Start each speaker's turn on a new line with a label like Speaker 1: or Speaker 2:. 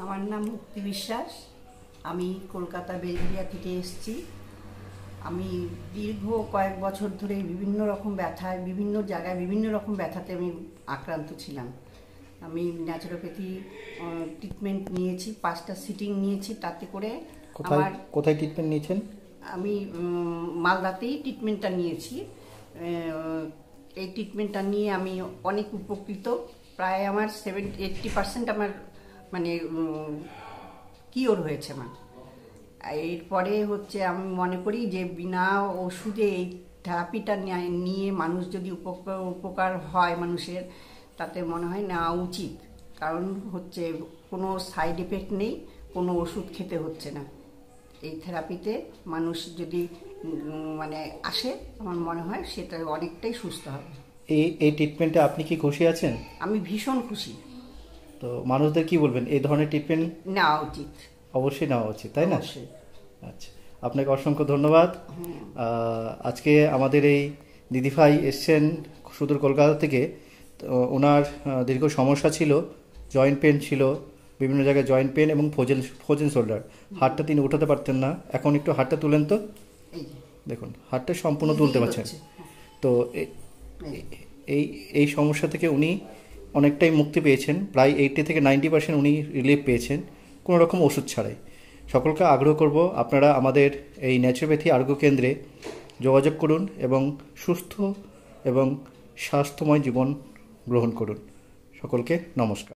Speaker 1: আমার নাম মুক্তি বিশ্বাস। আমি কলকাতা বেলঘরিয়া থেকে এসেছি। আমি দীর্ঘ কয়েক বছর ধরে বিভিন্ন রকম ব্যথায়, বিভিন্ন জায়গায় বিভিন্ন রকম ব্যথাতে আমি আক্রান্ত ছিলাম। আমি ন্যাচুরোপ্যাথি ট্রিটমেন্ট নিয়েছি, 5টা সিটিং নিয়েছি। তাতে করে
Speaker 2: কোথায় ট্রিটমেন্ট নিয়েছেন?
Speaker 1: আমি মালদাতেই ট্রিটমেন্টটা নিয়েছি। এই ট্রিটমেন্টটা নিয়ে আমি অনেক উপকৃত। প্রায় আমার 70-80% আমার মানে কিওর হয়েছে। মানে এরপরে হচ্ছে আমি মনে করি যে বিনা ওষুধে এই থেরাপিটা নিয়ে মানুষ যদি উপকার হয় মানুষের, তাতে মনে হয় নেওয়া উচিত। কারণ হচ্ছে কোনো সাইড এফেক্ট নেই, কোনো ওষুধ খেতে হচ্ছে না। এই থেরাপিতে মানুষ যদি মানে আসে, আমার মনে হয় সেটা অনেকটাই সুস্থ হবে।
Speaker 2: এই ট্রিটমেন্টে আপনি কি খুশি আছেন?
Speaker 1: আমি ভীষণ খুশি।
Speaker 2: তো মানুষদের কি বলবেন, এই ধরনের ট্রিটমেন্ট
Speaker 1: নেওয়া উচিত?
Speaker 2: অবশ্যই নেওয়া উচিত, তাই না?
Speaker 1: অবশ্যই।
Speaker 2: আচ্ছা, আপনাকে অসংখ্য ধন্যবাদ। আজকে আমাদের এই দিদিভাই এসছেন সুদূর কলকাতা থেকে। তো ওনার দীর্ঘ সমস্যা ছিল, জয়েন্ট পেন ছিল, বিভিন্ন জায়গায় জয়েন্ট পেন এবং ফ্রোজেন শোল্ডার। হাতটা তিনি উঠাতে পারতেন না। এখন একটু হাতটা তুলেন তো, দেখুন হাতটা সম্পূর্ণ তুলতে পারছেন। তো এই সমস্যা থেকে উনি অনেকটাই মুক্তি পেয়েছেন। প্রায় 80 থেকে 90% উনি রিলিফ পেয়েছেন, কোনো রকম ওষুধ ছাড়াই। সকলকে আগ্রহ করব, আপনারা আমাদের এই ন্যাচুরোপ্যাথি আরোগ্য কেন্দ্রে যোগাযোগ করুন এবং সুস্থ এবং স্বাস্থ্যময় জীবন গ্রহণ করুন। সকলকে নমস্কার।